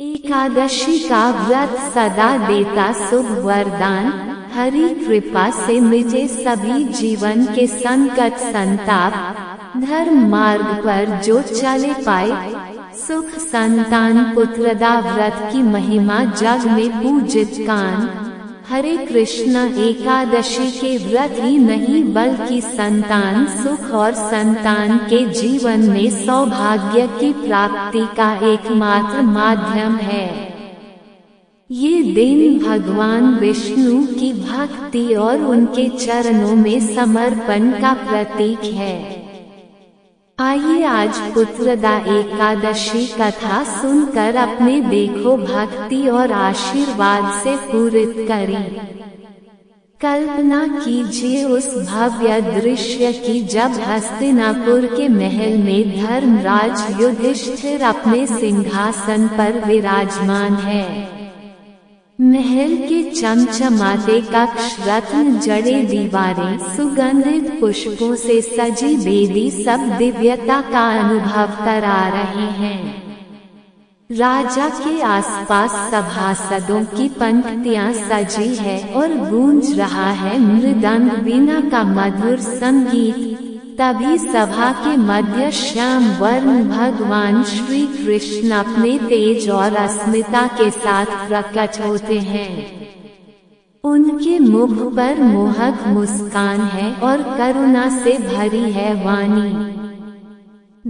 एकादशी का व्रत सदा देता शुभ वरदान। हरि कृपा से मिटे सभी जीवन के संकट संताप। धर्म मार्ग पर जो चले पाए सुख संतान पुत्रदा। व्रत की महिमा जग में पूजित कान। हरे कृष्ण एकादशी के व्रत ही नहीं बल्कि संतान सुख और संतान के जीवन में सौभाग्य की प्राप्ति का एकमात्र माध्यम है। ये दिन भगवान विष्णु की भक्ति और उनके चरणों में समर्पण का प्रतीक है। आइए आज पुत्रदा एकादशी कथा सुनकर अपने देखो भक्ति और आशीर्वाद से पूरित करें। कल्पना कीजिए उस भव्य दृश्य की जब हस्तिनापुर के महल में धर्मराज युधिष्ठिर अपने सिंहासन पर विराजमान है। महल के चमचमाते कक्ष, रत्न जड़े दीवारें, सुगंधित पुष्पों से सजी वेदी सब दिव्यता का अनुभव करा रहे हैं। राजा के आसपास सभासदों की पंक्तियां सजी है और गूंज रहा है मृदंग वीणा का मधुर संगीत। तभी सभा के मध्य श्याम वर्ण भगवान श्री कृष्ण अपने तेज और अस्मिता के साथ प्रकट होते हैं। उनके मुख पर मोहक मुस्कान है और करुणा से भरी है वाणी।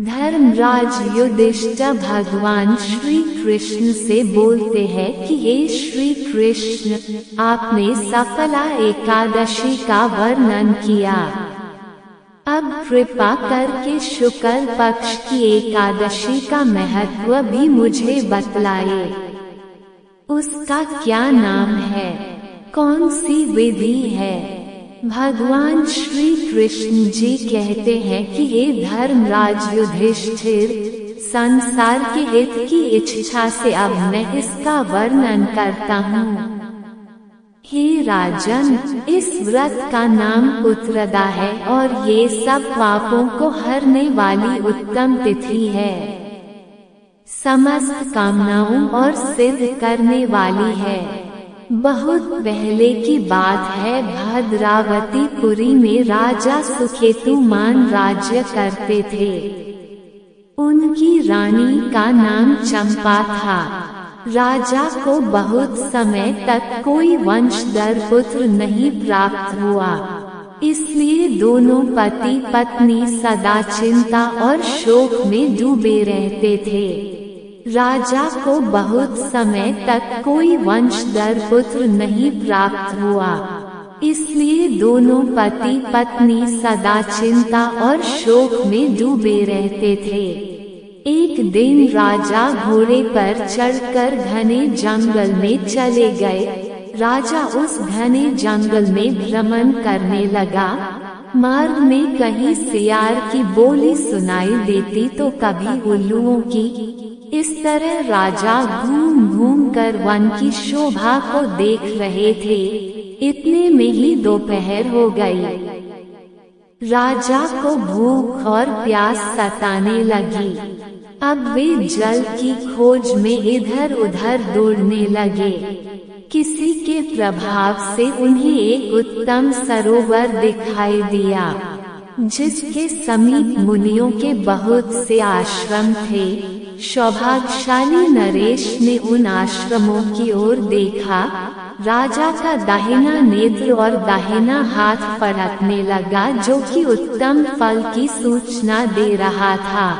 धर्मराज युधिष्ठिर भगवान श्री कृष्ण से बोलते हैं कि हे श्री कृष्ण, आपने सफला एकादशी का वर्णन किया। अब कृपा करके शुक्ल पक्ष की एकादशी का महत्व भी मुझे बतलाए। उसका क्या नाम है, कौन सी विधि है? भगवान श्री कृष्ण जी कहते हैं कि हे धर्मराज युधिष्ठिर, संसार के हित की इच्छा से अब मैं इसका वर्णन करता हूँ। हे राजन, इस व्रत का नाम पुत्रदा है और ये सब पापों को हरने वाली उत्तम तिथि है। समस्त कामनाओं और सिद्ध करने वाली है। बहुत पहले की बात है, भद्रावतीपुरी में राजा सुकेतुमान राज्य करते थे। उनकी रानी का नाम चंपा था। राजा को बहुत समय तक कोई वंशधर पुत्र नहीं प्राप्त हुआ, इसलिए दोनों पति पत्नी सदा चिंता और शोक में डूबे रहते थे। राजा को बहुत समय तक कोई वंशधर पुत्र नहीं प्राप्त हुआ, इसलिए दोनों पति पत्नी सदा चिंता और शोक में डूबे रहते थे। एक दिन राजा घोड़े पर चढ़कर घने जंगल में चले गए। राजा उस घने जंगल में भ्रमण करने लगा। मार्ग में कहीं सियार की बोली सुनाई देती तो कभी उल्लुओं की। इस तरह राजा घूम घूम कर वन की शोभा को देख रहे थे। इतने में ही दोपहर हो गई। राजा को भूख और प्यास सताने लगी। अब वे जल की खोज में इधर उधर दौड़ने लगे। किसी के प्रभाव से उन्हें एक उत्तम सरोवर दिखाई दिया, जिसके समीप मुनियों के बहुत से आश्रम थे। सौभाग्यशाली नरेश ने उन आश्रमों की ओर देखा। राजा का दाहिना नेत्र और दाहिना हाथ फड़कने लगा, जो कि उत्तम फल की सूचना दे रहा था।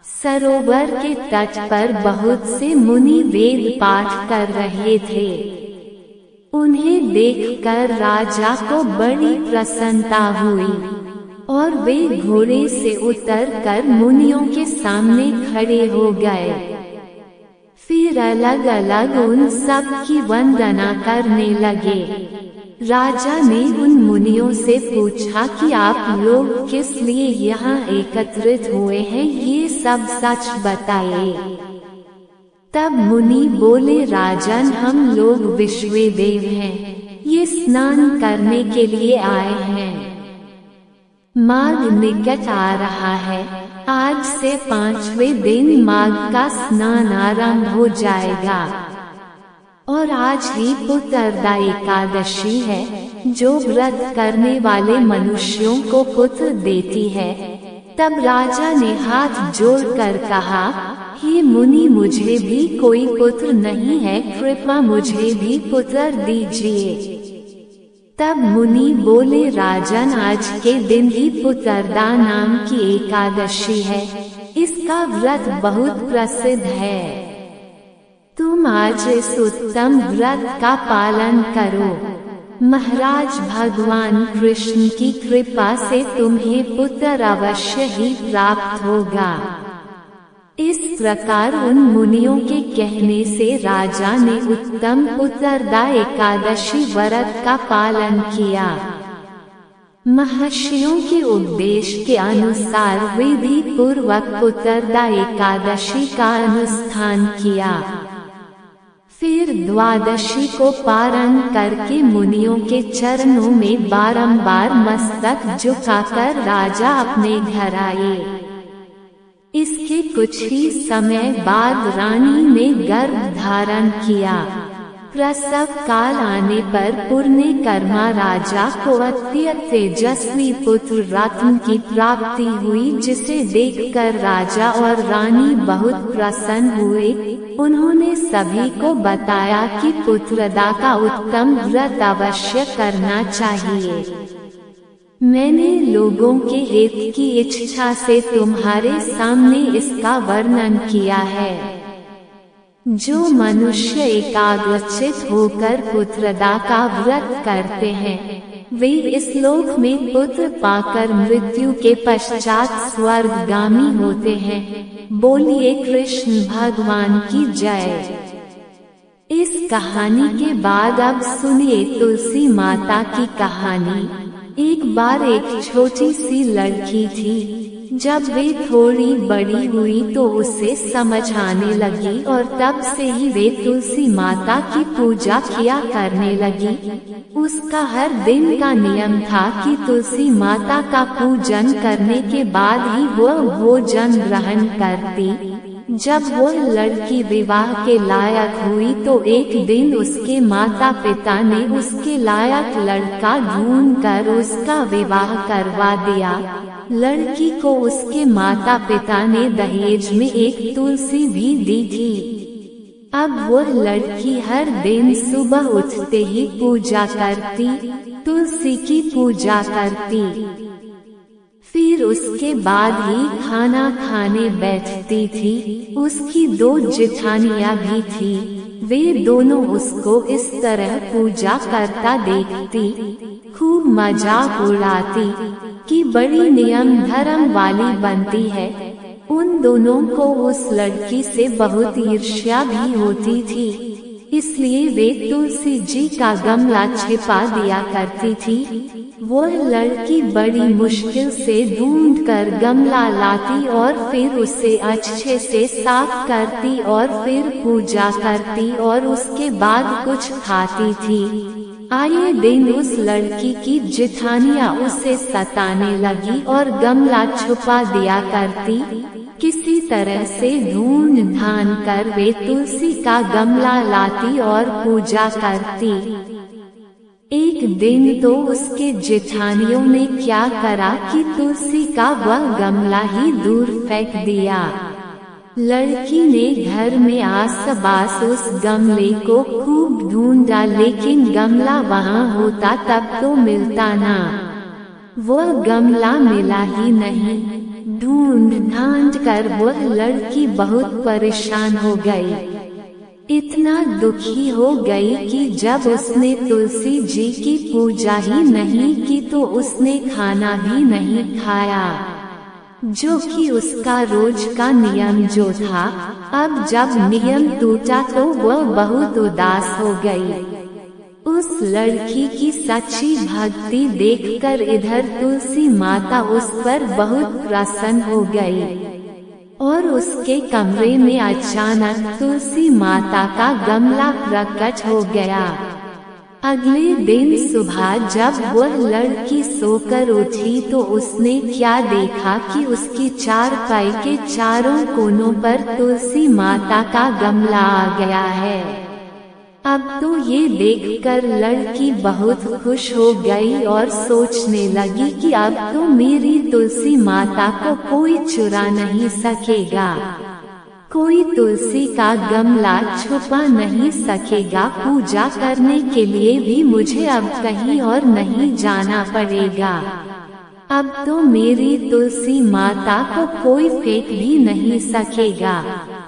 सरोवर के तट पर बहुत से मुनि वेद पाठ कर रहे थे। उन्हें देखकर राजा को बड़ी प्रसन्नता हुई और वे घोड़े से उतरकर मुनियों के सामने खड़े हो गए। फिर अलग अलग उन सब की वंदना करने लगे। राजा ने उन मुनियों से पूछा कि आप लोग किस लिए यहाँ एकत्रित हुए हैं, ये सब सच बताइए। तब मुनि बोले, राजन, हम लोग विश्वदेव हैं, ये स्नान करने के लिए आए हैं। माघ निकट आ रहा है। आज से 5वें दिन माघ का स्नान आरंभ हो जाएगा और आज ही पुत्रदा एकादशी है, जो व्रत करने वाले मनुष्यों को पुत्र देती है। तब राजा ने हाथ जोड़कर कहा, हे मुनि, मुझे भी कोई पुत्र नहीं है, कृपया मुझे भी पुत्र दीजिए। तब मुनि बोले, राजन, आज के दिन ही पुत्रदा नाम की एकादशी है। इसका व्रत बहुत प्रसिद्ध है। तुम आज इस उत्तम व्रत का पालन करो। महाराज, भगवान कृष्ण की कृपा से तुम्हें पुत्र अवश्य ही प्राप्त होगा। इस प्रकार उन मुनियों के कहने से राजा ने उत्तम पुत्रदा एकादशी व्रत का पालन किया। महर्षियों के उपदेश के अनुसार विधि पूर्वक पुत्रदा एकादशी का अनुष्ठान किया। फिर द्वादशी को पारण करके मुनियों के चरणों में बारंबार मस्तक झुकाकर राजा अपने घर आए। इसके कुछ ही समय बाद रानी ने गर्भ धारण किया। प्रसव काल आने पर पुण्यकर्मा राजा को अत्यंत तेजस्वी पुत्र रत्न की प्राप्ति हुई, जिसे देखकर राजा और रानी बहुत प्रसन्न हुए। उन्होंने सभी को बताया कि पुत्रदा का उत्तम व्रत अवश्य करना चाहिए। मैंने लोगों के हित की इच्छा से तुम्हारे सामने इसका वर्णन किया है। जो मनुष्य एकाग्रचित होकर पुत्रदा का व्रत करते हैं, वे इस लोक में पुत्र पाकर मृत्यु के पश्चात स्वर्गगामी होते हैं। बोलिए कृष्ण भगवान की जय। इस कहानी के बाद अब सुनिए तुलसी माता की कहानी। एक बार एक छोटी सी लड़की थी। जब वे थोड़ी बड़ी हुई तो उसे समझ आने लगी और तब से ही वे तुलसी माता की पूजा किया करने लगी। उसका हर दिन का नियम था कि तुलसी माता का पूजन करने के बाद ही वह भोजन ग्रहण करती। जब वह लड़की विवाह के लायक हुई तो एक दिन उसके माता पिता ने उसके लायक लड़का ढूंढकर उसका विवाह करवा दिया। लड़की को उसके माता पिता ने दहेज में एक तुलसी भी दी थी। अब वह लड़की हर दिन सुबह उठते ही पूजा करती, तुलसी की पूजा करती। फिर उसके बाद ही खाना खाने बैठती थी। उसकी 2 जेठानियां भी थी। वे दोनों उसको इस तरह पूजा करता देखती, खूब मजाक उड़ाती कि बड़ी नियम धर्म वाली बनती है। उन दोनों को उस लड़की से बहुत ईर्ष्या भी होती थी, इसलिए वे तुलसी जी का गमला छिपा दिया करती थी। वह लड़की बड़ी मुश्किल से ढूंढकर गमला लाती और फिर उसे अच्छे से साफ करती और फिर पूजा करती और उसके बाद कुछ खाती थी। आए दिन उस लड़की की जेठानियां उसे सताने लगी और गमला छुपा दिया करती। किसी तरह से ढूंढ ढांड कर वे तुलसी का गमला लाती और पूजा करती। एक दिन तो उसके जेठानियों ने क्या करा कि तुलसी का वह गमला ही दूर फेंक दिया। लड़की ने घर में आस-पास उस गमले को खूब ढूंढा, लेकिन गमला वहाँ होता तब तो मिलता ना। वह गमला मिला ही नहीं। ढूंढ ढांड कर वह लड़की बहुत परेशान हो गई। इतना दुखी हो गई कि जब उसने तुलसी जी की पूजा ही नहीं की तो उसने खाना भी नहीं खाया, जो कि उसका रोज का नियम जो था। अब जब नियम टूटा तो वह बहुत उदास हो गई। उस लड़की की सच्ची भक्ति देखकर इधर तुलसी माता उस पर बहुत प्रसन्न हो गई और उसके कमरे में अचानक तुलसी माता का गमला प्रकट हो गया। अगले दिन सुबह जब वह लड़की सोकर उठी तो उसने क्या देखा कि उसकी चारपाई के चारों कोनों पर तुलसी माता का गमला आ गया है। अब तो ये देखकर लड़की बहुत खुश हो गई और सोचने लगी कि अब तो मेरी तुलसी माता को कोई चुरा नहीं सकेगा, कोई तुलसी का गमला छुपा नहीं सकेगा। पूजा करने के लिए भी मुझे अब कहीं और नहीं जाना पड़ेगा। अब तो मेरी तुलसी माता को कोई फेंक भी नहीं सकेगा।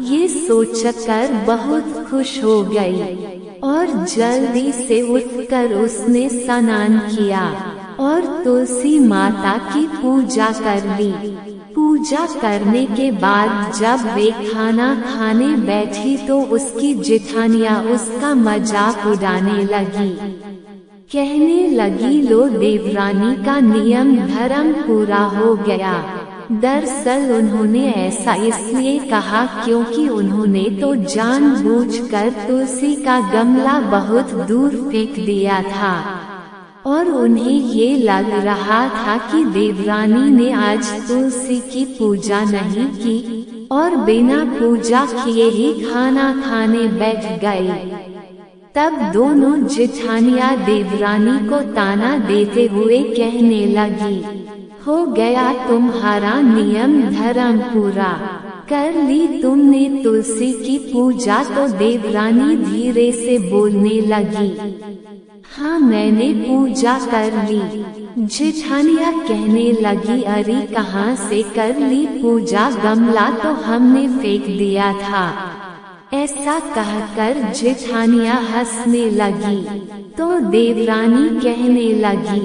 ये सोचकर बहुत खुश हो गई और जल्दी से उठकर उसने स्नान किया और तुलसी माता की पूजा कर ली। पूजा करने के बाद जब वे खाना खाने बैठी तो उसकी जेठानियाँ उसका मजाक उड़ाने लगी। कहने लगी, लो देवरानी का नियम धर्म पूरा हो गया। दरअसल उन्होंने ऐसा इसलिए कहा क्योंकि उन्होंने तो जानबूझकर तुलसी का गमला बहुत दूर फेंक दिया था और उन्हें ये लग रहा था कि देवरानी ने आज तुलसी की पूजा नहीं की और बिना पूजा किए ही खाना खाने बैठ गई। तब दोनों जेठानियाँ देवरानी को ताना देते हुए कहने लगी, हो गया तुम्हारा नियम धर्म पूरा, कर ली तुमने तुलसी की पूजा। तो देवरानी धीरे से बोलने लगी, हाँ मैंने पूजा कर ली। जेठानियाँ कहने लगी, अरे कहाँ से कर ली पूजा, गमला तो हमने फेंक दिया था। ऐसा कहकर जेठानियाँ हंसने लगी तो देवरानी कहने लगी,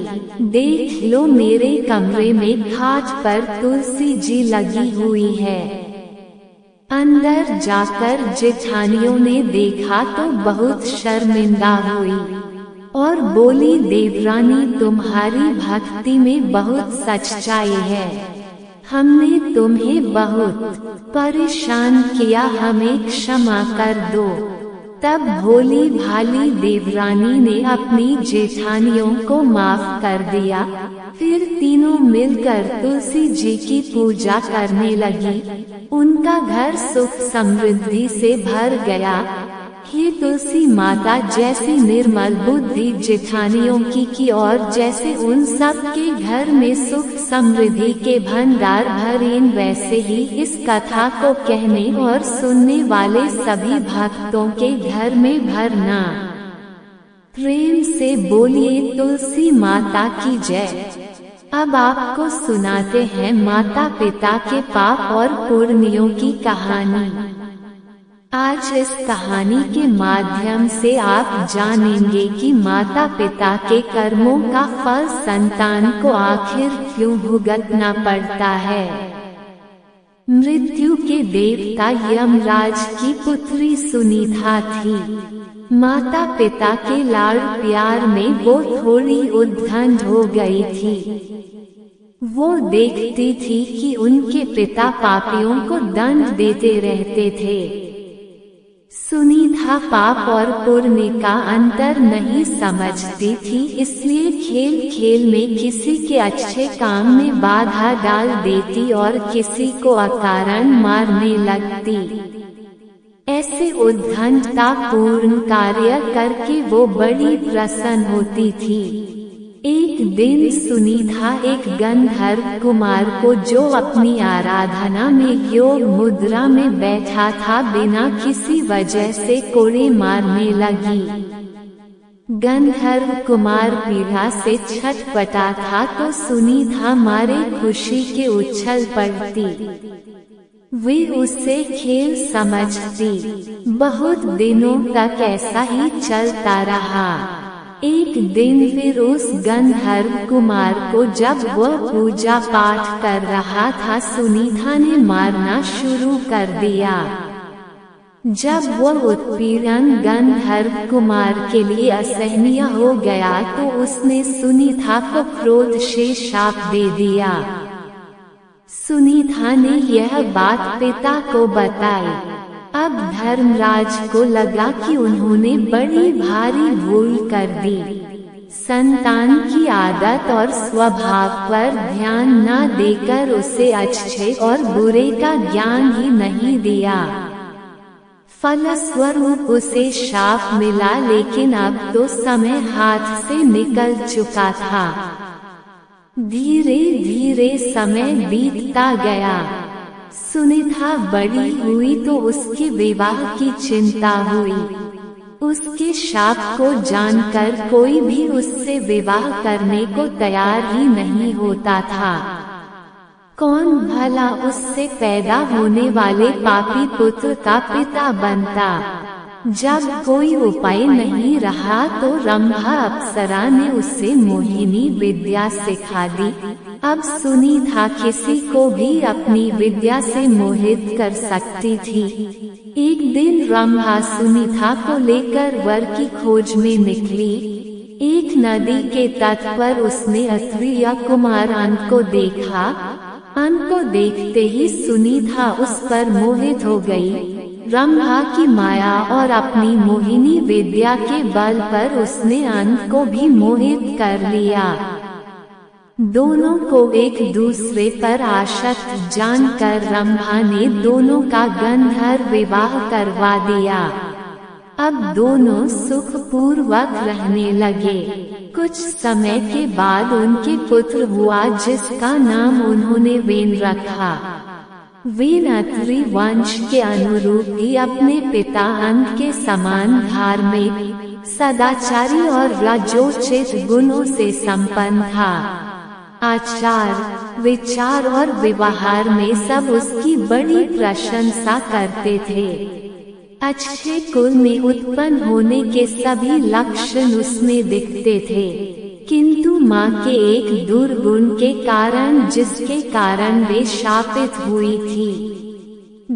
देख लो मेरे कमरे में खाट पर तुलसी जी लगी हुई है। अंदर जाकर जेठानियों ने देखा तो बहुत शर्मिंदा हुई और बोली, देवरानी तुम्हारी भक्ति में बहुत सच्चाई है, हमने तुम्हें बहुत परेशान किया, हमें क्षमा कर दो। तब भोली भाली देवरानी ने अपनी जेठानियों को माफ कर दिया। फिर तीनों मिलकर तुलसी जी की पूजा करने लगी। उनका घर सुख समृद्धि से भर गया। हे तुलसी माता जैसी निर्मल बुद्धि जेठानियों की और जैसे उन सब के घर में सुख समृद्धि के भंडार भरें, वैसे ही इस कथा को कहने और सुनने वाले सभी भक्तों के घर में भरना। प्रेम से बोलिए तुलसी माता की जय। अब आपको सुनाते हैं माता पिता के पाप और पुण्यों की कहानी। आज इस कहानी के माध्यम से आप जानेंगे कि माता पिता के कर्मों का फल संतान को आखिर क्यों भुगतना पड़ता है। मृत्यु के देवता यमराज की पुत्री सुनीता थी। माता पिता के लाड़ प्यार में वो थोड़ी उद्दंड हो गई थी। वो देखती थी कि उनके पिता पापियों को दंड देते रहते थे। सुनीता पाप और पुण्य का अंतर नहीं समझती थी, इसलिए खेल खेल में किसी के अच्छे काम में बाधा डाल देती और किसी को अकारण मारने लगती। ऐसे उद्दंडतापूर्ण कार्य करके वो बड़ी प्रसन्न होती थी। एक दिन सुनीता एक गंधर्व कुमार को, जो अपनी आराधना में योग मुद्रा में बैठा था, बिना किसी वजह से कोड़े मारने लगी। गंधर्व कुमार पीड़ा से छटपटा था तो सुनीता मारे खुशी के उछल पड़ती। वे उससे खेल समझती। बहुत दिनों तक ऐसा ही चलता रहा। एक दिन फिर उस गंधर्व कुमार को, जब वह पूजा पाठ कर रहा था, सुनीता ने मारना शुरू कर दिया। जब वह उत्पीड़न गंधर्व कुमार के लिए असहनीय हो गया तो उसने सुनीता को क्रोध से शाप दे दिया। सुनीता ने यह बात पिता को बताई। अब धर्मराज को लगा कि उन्होंने बड़ी भारी भूल कर दी। संतान की आदत और स्वभाव पर ध्यान न देकर उसे अच्छे और बुरे का ज्ञान ही नहीं दिया। फलस्वरूप उसे शाप मिला, लेकिन अब तो समय हाथ से निकल चुका था। धीरे धीरे समय बीतता गया। सुनीता बड़ी हुई तो उसके विवाह की चिंता हुई। उसके शाप को जानकर कोई भी उससे विवाह करने को तैयार ही नहीं होता था। कौन भला उससे पैदा होने वाले पापी पुत्र का पिता बनता। जब कोई उपाय नहीं रहा तो रंभा अप्सरा ने उसे मोहिनी विद्या सिखा दी। अब सुनीता किसी को भी अपनी विद्या से मोहित कर सकती थी। एक दिन रंभा सुनीता को लेकर वर की खोज में निकली। एक नदी के तट पर उसने अत्रिया कुमार अंक को देखा। अंक को देखते ही सुनीता उस पर मोहित हो गई। रंभा की माया और अपनी मोहिनी विद्या के बल पर उसने अंक को भी मोहित कर लिया। दोनों को एक दूसरे पर आसक्त जानकर रंभा ने दोनों का गंधर्व विवाह करवा दिया। अब दोनों सुखपूर्वक रहने लगे। कुछ समय के बाद उनके पुत्र हुआ, जिसका नाम उन्होंने वेन रखा। वेन अत्रि वंश के अनुरूप ही अपने पिता अंक के समान धार्मिक, सदाचारी और रजोचित गुणों से संपन्न था। आचार, विचार और व्यवहार में सब उसकी बड़ी प्रशंसा करते थे। अच्छे कुल में उत्पन्न होने के सभी लक्षण उसमें दिखते थे, किंतु माँ के एक दुर्गुण के कारण, जिसके कारण वे शापित हुई थी।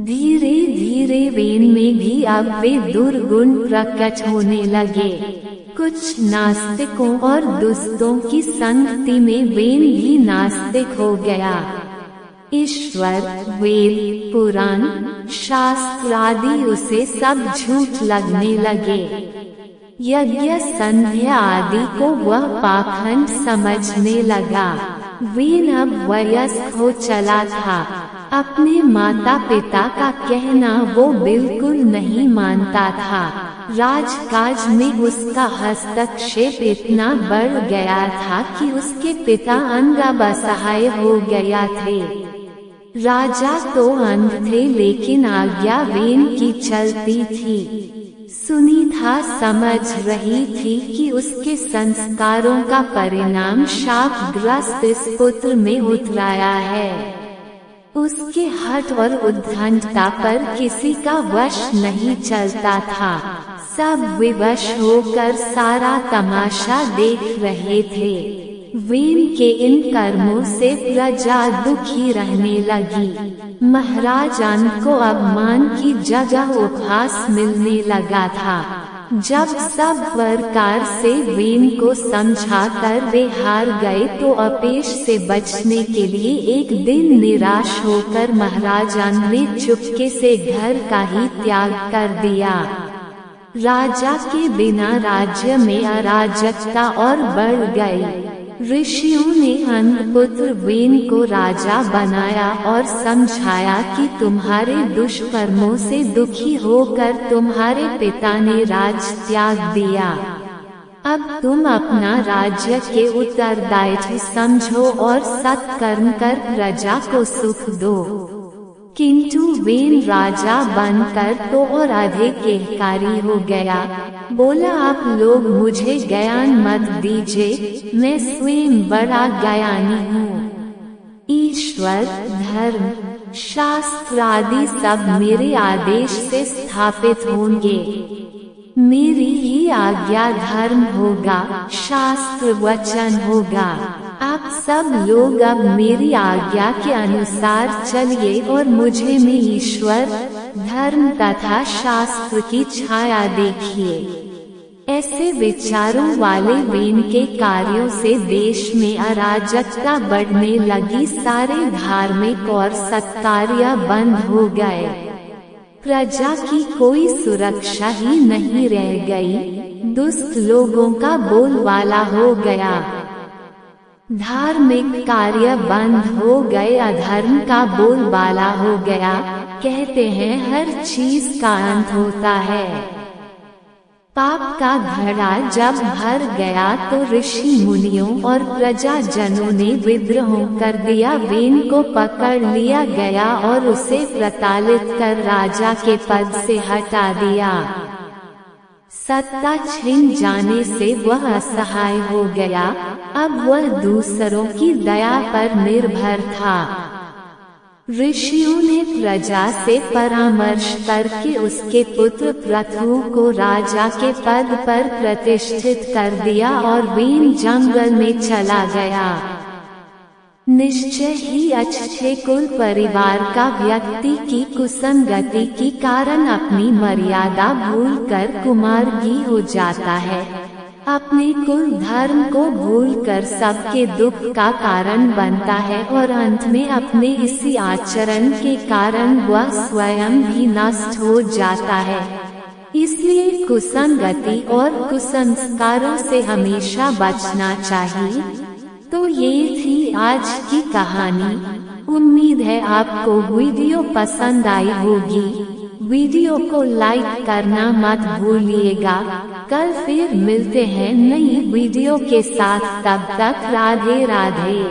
धीरे धीरे वेन में भी अब वे दुर्गुण प्रकट होने लगे। कुछ नास्तिकों और दुष्टों की संगति में वेन भी नास्तिक हो गया। ईश्वर, वेद, पुराण, शास्त्र आदि उसे सब झूठ लगने लगे। यज्ञ संध्या आदि को वह पाखंड समझने लगा। वेन अब वयस्क हो चला था। अपने माता पिता का कहना वो बिल्कुल नहीं मानता था। राजकाज में उसका हस्तक्षेप इतना बढ़ गया था कि उसके पिता अंग असहाय हो गया थे। राजा तो अंध थे, लेकिन आज्ञा वेन की चलती थी। सुनीता समझ रही थी कि उसके संस्कारों का परिणाम शापग्रस्त इस पुत्र में उतराया है। उसके हठ और उद्दंडता पर किसी का वश नहीं चलता था। सब विवश होकर सारा तमाशा देख रहे थे। वेन के इन कर्मों से प्रजा दुखी रहने लगी। महाराज अंक को अपमान की जगह उपहास मिलने लगा था। जब सब प्रकार से वेन को समझाकर वे हार गए तो अपेश से बचने के लिए एक दिन निराश होकर महाराज अंक ने चुपके से घर का ही त्याग कर दिया। राजा के बिना राज्य में अराजकता और बढ़ गई। ऋषियों ने अंधपुत्र वेन को राजा बनाया और समझाया कि तुम्हारे दुष्कर्मों से दुखी होकर तुम्हारे पिता ने राज त्याग दिया। अब तुम अपना राज्य के उत्तरदायित्व समझो और सत्कर्म कर प्रजा को सुख दो। किंतु वेन राजा बनकर तो और अधिक अहंकारी हो गया। बोला, आप लोग मुझे ज्ञान मत दीजिए, मैं स्वयं बड़ा ज्ञानी हूँ। ईश्वर, धर्म, शास्त्र आदि सब मेरे आदेश से स्थापित होंगे। मेरी ही आज्ञा धर्म होगा, शास्त्र वचन होगा। आप सब लोग अब मेरी आज्ञा के अनुसार चलिए और मुझे में ईश्वर, धर्म तथा शास्त्र की छाया देखिए। ऐसे विचारों वाले वेन के कार्यों से देश में अराजकता बढ़ने लगी। सारे धार्मिक और सत्कार्य बंद हो गए। प्रजा की कोई सुरक्षा ही नहीं रह गई, दुष्ट लोगों का बोलबाला हो गया, धार्मिक कार्य बंद हो गए, अधर्म का बोलबाला हो गया। कहते हैं हर चीज का अंत होता है। पाप का घड़ा जब भर गया तो ऋषि मुनियों और प्रजाजनों ने विद्रोह कर दिया, वेन को पकड़ लिया गया और उसे प्रताड़ित कर राजा के पद से हटा दिया। सत्ता छिन जाने से वह असहाय हो गया, अब वह दूसरों की दया पर निर्भर था। ऋषियों ने प्रजा से परामर्श करके उसके पुत्र प्रथु को राजा के पद पर प्रतिष्ठित कर दिया और वेन जंगल में चला गया। निश्चय ही अच्छे कुल परिवार का व्यक्ति की कुसंगति के कारण अपनी मर्यादा भूलकर कुमार्गी हो जाता है, अपने कुल धर्म को भूलकर सबके दुख का कारण बनता है और अंत में अपने इसी आचरण के कारण वह स्वयं भी नष्ट हो जाता है। इसलिए कुसंगति और कुसंस्कारों से हमेशा बचना चाहिए। तो ये थी आज की कहानी। उम्मीद है आपको वीडियो पसंद आई होगी। वीडियो को लाइक करना मत भूलिएगा। कल फिर मिलते हैं नई वीडियो के साथ, तब तक राधे राधे।